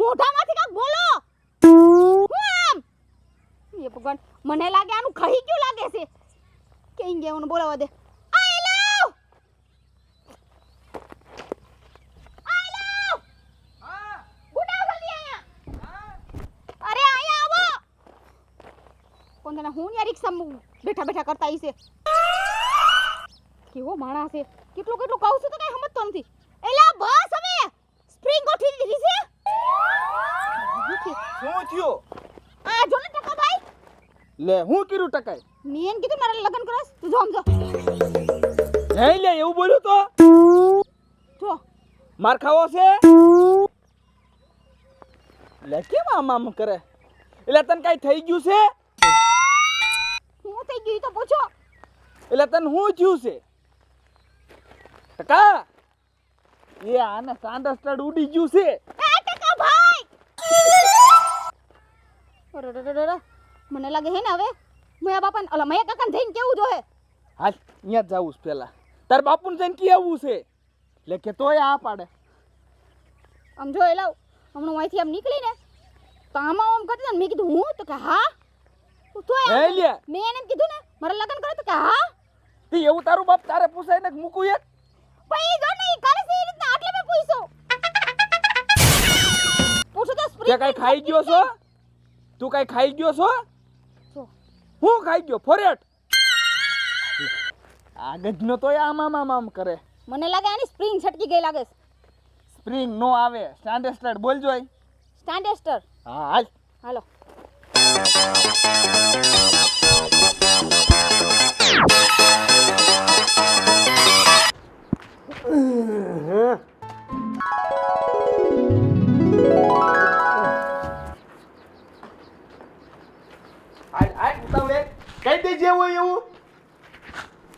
મોઢામાંથી કાક બોલો હું આમ એ ભગવાન મને લાગે આનું ખહી ગયું લાગે છે કેમ ગયા મને બોલાવા દે આઈ લવ હા ગુડા જલ્દી આયા હા અરે આયા આવો કોણ તને હું યાર રિક્ષામાં બેઠા બેઠા કરતા ઈ છે કેવો માણસ છે કેટલું કહું છું તો કઈ સમજતો નથી એલા બસ હવે સ્પ્રિંગ ગોઠવી દીધી છે શું થયો આ જો ને ટકા ભાઈ લે હું કર્યું ટકાઈ મેં કીધું મારા લગન કરસ તું જો સમજો જઈ લે એવું બોલ્યું તો જો માર ખાવો છે લે કેમ આમ કરે એટલે તને કઈ થઈ ગયું છે હું થઈ ગઈ તો પૂછો એટલે તને શું થયું છે ટકા એ આને સાંડા સ્ટડ ઉડી ગયું છે એ ટકા ભાઈ અરે મને લાગે હે ને હવે મયા બાપાને ઓલા મયા કાકાને જઈને કેવું જોહે હાલ અહીંયા જ જાવું છે પેલા તાર બાપુને જઈને કે આવું છે એટલે કે તોય આ પાડે આમ જો એલા હમણાં અહીંથી આમ નીકળી ને તો આમાં આમ કરતી ને મેં કીધું હું તો કે હા તો હે લે મેં એને એમ કીધું ને મારા લગન કરે તો કે હા તે એવું તારું બાપ તારે પૂછાય ને મૂકું એક ભાઈ જો ને ઈ કરે છે એ રીતના આટલે મેં પૂછ્યો પૂછો તો તે સ્પ્રિંગ કઈ ખાઈ ગયો છો તું કઈ ખાઈ ગયો છો છો હું ખાઈ ગયો ફોરેટ આગળનો તો આમ કરે મને લાગે આની સ્પ્રિંગ છટકી ગઈ લાગે સ્પ્રિંગ નો આવે સ્ટાન્ડર્ડ બોલજો સ્ટાન્ડેસ્ટર હા હાલ હાલો હાલ ઉતાવળે કઈ દે જે હોય એવું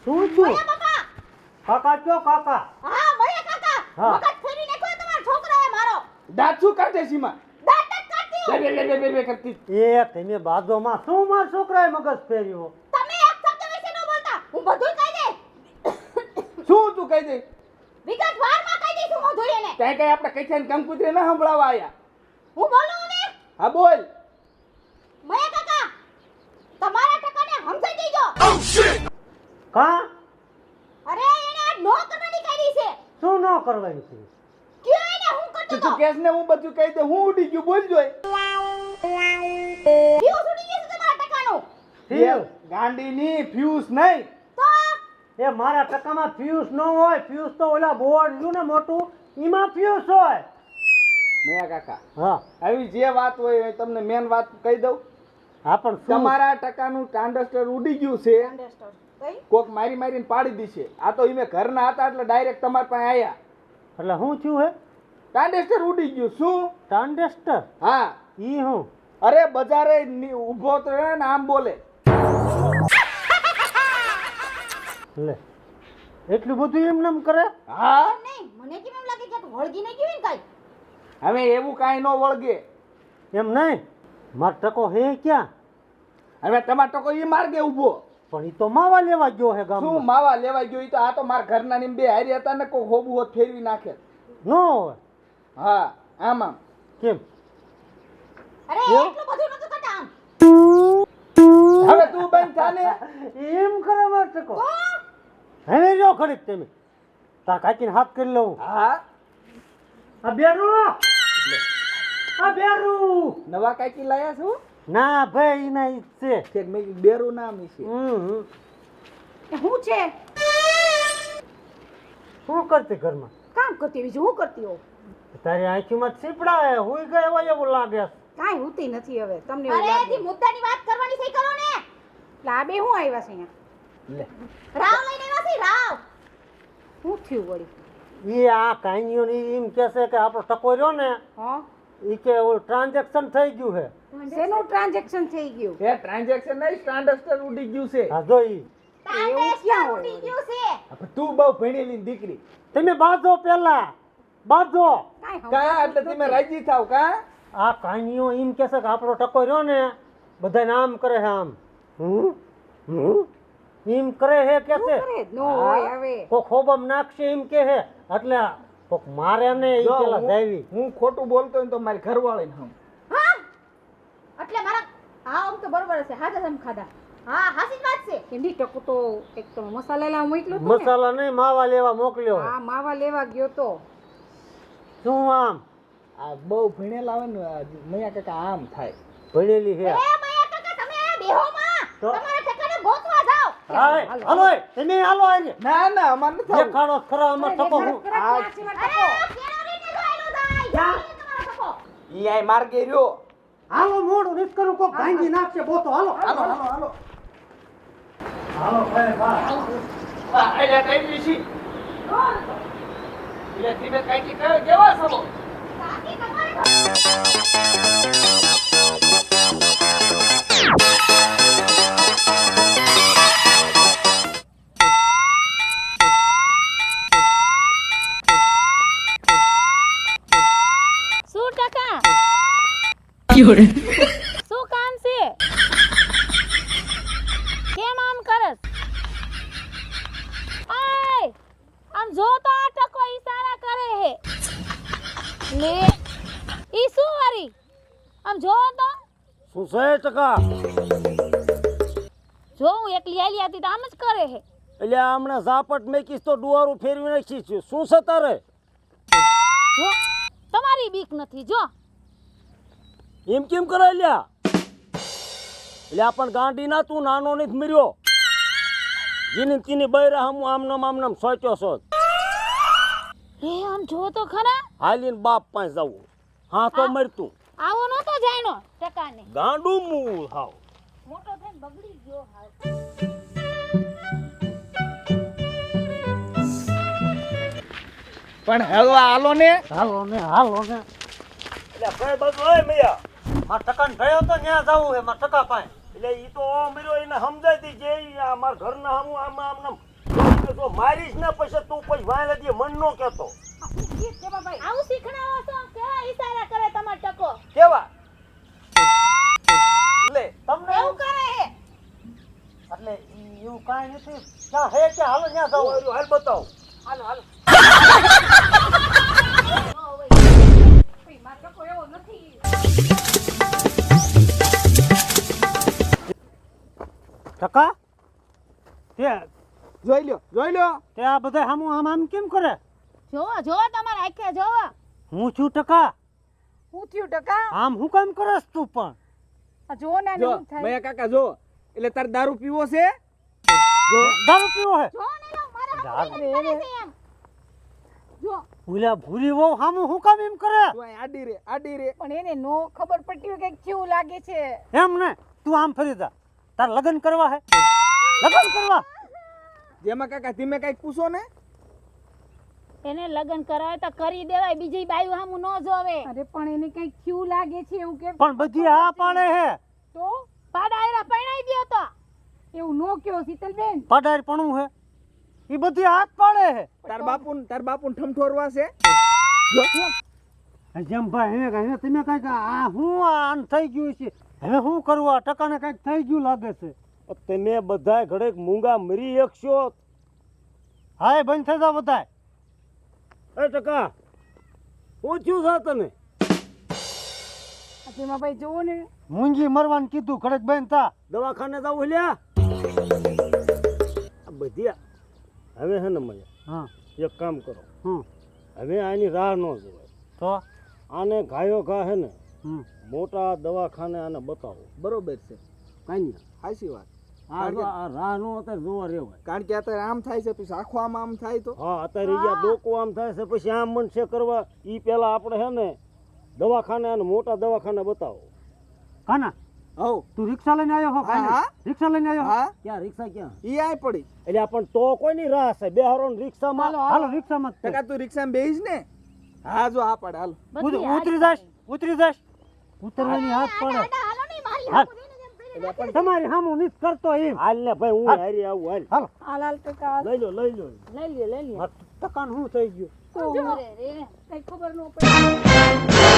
શું છું મયા બાપા કાકા કયો કાકા હા મયા કાકા હા. મગજ ફેરી નાખ્યો તમારો છોકરાએ મારો દાંત શું કાઢે સીમા દાંત જ કાઢતી હોય. બે કરતી એ તમે બાજુમાં શું માર છોકરાએ મગજ ફેર્યો તમે એક શબ્દ વિશે ન બોલતા હું બધું કહી દે શું તું કહી દે વિગતવારમાં કહી દઈશું હું જોઈએ ને કઈ આપણે કઈ છે કંકુતરે ના સંભળાવા આયા હું બોલું હવે હા બોલ મયા કાકા તમારા ટકાને સમજાઈ દેજો કા અરે એને આ નો કરવાની કરી છે શું ન કરવાનું છે કયો એને હું કરતો તું તો કેસ ને હું બધું કહી દે હું ઉડી ગયું બોલજો કયો છૂટી ગયું છે તમારા ટકાનું ફ્યુઝ ગાંડીની ફ્યુઝ નહીં તો એ મારા ટકામાં ફ્યુઝ ન હોય ફ્યુઝ તો ઓલા બોર્ડ રહ્યું ને મોટું એમાં ફ્યુઝ હોય મેયા કાકા હા આવી જે વાત હોય એ તમને મેન વાત કહી દઉં હા પણ શું તમારા ટકાનું ટ્રાન્ઝેક્ટર ઉડી ગયું છે અંડરસ્ટેન્ડ કઈ કોક મારીને પાડી દીશે આ તો ઈમે ઘરના હતા એટલે ડાયરેક્ટ તમાર પાસે આયા એટલે શું થયું હે ટ્રાન્ઝેક્ટર ઉડી ગયું શું ટ્રાન્ઝેસ્ટર હા ઈ હું અરે બજારે ઊભો તો રહે ને આમ બોલે લે એટલું બધું એમ નામ કરે હા નહીં મને કેમ એમ લાગે કે વળગી નહીં ગયું ને કાઈ હવે એવું કાંઈ ન વળગે એમ નહીં માર ટકો હે ક્યાં હવે તમાર ટકો ઈ માર્ગે ઊભો પણ ઈ તો માવા લેવા ગયો હે શું ગામમાં માવા લેવા ગયો ઈ તો આ તો માર ઘરના ની બે હારી હતા ને કોઈ હોબુ હોત ફેરવી નાખે ન હોય હા આમ કેમ અરે કેમ? એટલું બધું નતું કરતા આમ હવે તું બંધ થાને એમ કરે માર ટકો હવે જો ખરીદ તમે તા કાકીને હાથ કરી લઉં હા આ બેરું આ બેરું નવા કાકી લાયા છું ના ભાઈ ના ઈ છે કે મેં કીધું બેરું નામ છે હું છે શું કરતી ઘરમાં કામ કરતી બીજું હું કરતી હોઉં તારી આંખીમાં છીપડા હે હુઈ ગયા હોય એવું લાગે છે. કાઈ હોતી નથી હવે તમને એવું લાગે અરે મુદ્દાની વાત કરવાની સહી કરો ને લાબે હું આવ્યા છે અહીંયા લે રાવ લઈને આવ્યા છે રાવ હું થયું વળી ઈ આ કાંઈઓ ની એમ કહેશે કે આપણો ટકો રહ્યો ને હા ઈ કે ઓલું ટ્રાન્ઝેક્શન થઈ ગયું હે શેનું ટ્રાન્ઝેક્શન થઈ ગયું એ ટ્રાન્ઝેક્શન નહીં ટ્રાન્ઝેક્ટર ઉડી ગયું છે હા જો ઈ એવું ક્યાં ઉડી ગયું છે હવે તું બહુ ભણેલી દીકરી તમે બાંધો પેલા બાંધો કા એટલે તમે રાજી થાવ કા આ કાંઈઓ એમ કહેશે કે આપણો ટકો રહ્યો ને બધા નામ કરે છે આમ એમ કરે હે કે છે નો હોય હવે કો ખોબમ નાખશે એમ કે હે એટલે કોક મારે ને ઈ જો, પેલા જાવી. હું ખોટું બોલતો હોય ને તો મારી ઘરવાળીને હમ. હા એટલે મારા હા આમ તો બરોબર છે હાજા સમ ખાધા હા હાસી જ વાત છે કેન્ડી ટકો તો એક તો મસાલા લેવા મોકલ્યો તો ને મસાલા નહીં માવા લેવા મોકલ્યો હા માવા લેવા ગયો તો શું આમ આ બહુ ભણેલા હોય ને મૈયા કાકા આમ થાય. ભણેલી છે એ મયા કાકા તમે બેહો માં તો? તમારા ઠેકાણે ગોતવા જાઓ હાય હાલો એ, તમે હાલો આજે ના ના અમાર નથી આવું. દેખાડો ખરા અમાર ટકો હું અરે કેળવણીને જો આયલો જાય ક્યાં? તમારો ટકો ઈ આય માર્ગે રહ્યો. હાલો મોડું નથી કરું કોક ભાંગી નાખશે બોતો હાલો હાલો હાલો હાલો. હાલો ભાઈ ભાઈ એટલે કઈ દીશી એટલે ધીમે કઈ કે કેવા સબો કાકી તમારે શું ટકા શું કામ છે કેમ આમ કરસ આય આમ જો તો આ ટકો ઈશારા કરે હે લે ઈ શું વારી આમ જો તો શું છે ટકા જો હું એકલી આલી હતી તો આમ જ કરે હે એટલે હમણાં ઝાપટ મેકીશ તો ડુવારું ફેરવી નાખીશ શું છે તારે જો તમારી બીક નથી જો એમ કેમ કરે લ્યા એટલે આપણ ગાંડી ના તું નાનો નથી મર્યો જીની તીની બૈરા હમ આમનામ સોચ્યો છો એ આમ જો તો ખરા હાલીને બાપ પાસે જવું હા તો મરતું આવો નતો જાણ્યો ટકાને ગાંડું મૂળ હાવ મોટો થઈને બગડી ગયો હાલ પણ હવે હાલો ને હાલો ને એટલે ભાઈ બધું હોય મૈયા માર ટકાને ભયો તો ન્યા જાવું હે માર ટકા પાસે એટલે ઈ તો મર્યો એને સમજાય દી જે ઈ આ માર ઘરના હમું આમ જો મારીશ ને પછી તું પછી વાય લગી મન નો કહેતો આવું શીખડાવો છો કેવા ઈશારા કરે તમાર ટકો કેવા લે તમને એવું કરે હે એટલે ઈ એવું કાંઈ નથી ક્યાં હે કે હાલો ન્યા જાવું હાલ બતાવો હાલો હાલો મારો ટકો એવો નથી ટકા તે જોઈ લ્યો તે આ બધા આમ કેમ કરે જોવો જોવો તમારા આંખે જોવો હું છું ટકા હું થયું ટકા આમ હું કેમ કરસ તું પણ આ જો ને જો આને થાય મૈયા કાકા જો એટલે તારે દારૂ પીવો છે જો દારૂ પીવો હે જો ને લો મારા યાર, હાથે કરે છે એમ જો ભૂલ્યા ભૂરી વહુ હામું હું કામ એમ કરે તું અહીં આડી રે પણ એને નો ખબર પડતી હોય કે કેવું લાગે છે એમ ને તું આમ ફરી જા તાર લગ્ન કરવા હે લગ્ન કરવા જેમાં કાકા ધીમે કઈક પૂછો ને એને લગન કરાવે તો કરી દેવાય બીજી બાયું હામું ન જોવે અરે પણ એને કઈ કેવું લાગે છે એવું કે પણ બધી હા પાડે હે તો પાડાયરા પરણાઈ દ્યો તો એવું નો કયો શીતલબેન પડાર પણ હે ઈ બધી હાથ પાડે હે તાર બાપુન ઠમઠોરવા છે જેમ ભાઈ હે તમે કઈક આ હું આન થઈ ગયું છે હવે શું કરવું આ ટકાને કઈક થઈ ગયું લાગે છે તમે બધાય ઘડેક મૂંગા મરી એકશો હાય બંધ થઈ જાવ બધાય એ ટકા હું થયું છે તને જેમાં ભાઈ જોવો ને મૂંગી મરવાનું કીધું ઘડેક બંધ થા દવાખાને જાવ લ્યા બધી હવે હે ને મને હા એક કામ કરો હવે આની રાહ ન જોવાય તો આને ઘાયો ઘા હે ને મોટા દવાખાને આને બતાવો બરોબર છે કાંઈ સાચી વાત આ રાહ નો અત્યારે જોવા રેવાય કારણ કે અત્યારે આમ થાય છે પછી આખો આમ થાય તો હા અત્યારે યા ડોકો આમ થાય છે પછી આમ મનશે કરવા ઈ પેલા આપણે હે ને દવાખાને અને મોટા દવાખાને બતાવો કાના હવ તું રિક્ષા લઈને આવ્યો હો હા, હા. રિક્ષા લઈને આવ્યો હા. ક્યાં રિક્ષા ક્યાં ઈ આય પડી એટલે આપણ તો કોઈની રાહ છે બેહારો ને રિક્ષામાં હાલો રિક્ષામાં ટકા તું રિક્ષામાં બેહીશ ને હા જો આ પડે હાલ બધી હાથ ઉતરી જાશ ઉતરવાની હાથ પડે આડા હાલો નહીં મારી હાથ. હાથું દઈને જેમ કરીને એટલે પણ તમારી સામું નીત કરતો એમ હાલ ને ભાઈ હું હારી આવું હાલ હાલ ટકા લઈ લો લઈ લ્યો લઈ લ્યો ટકાન શું થઈ ગયું તો અરે રે કઈ ખબર ન પડે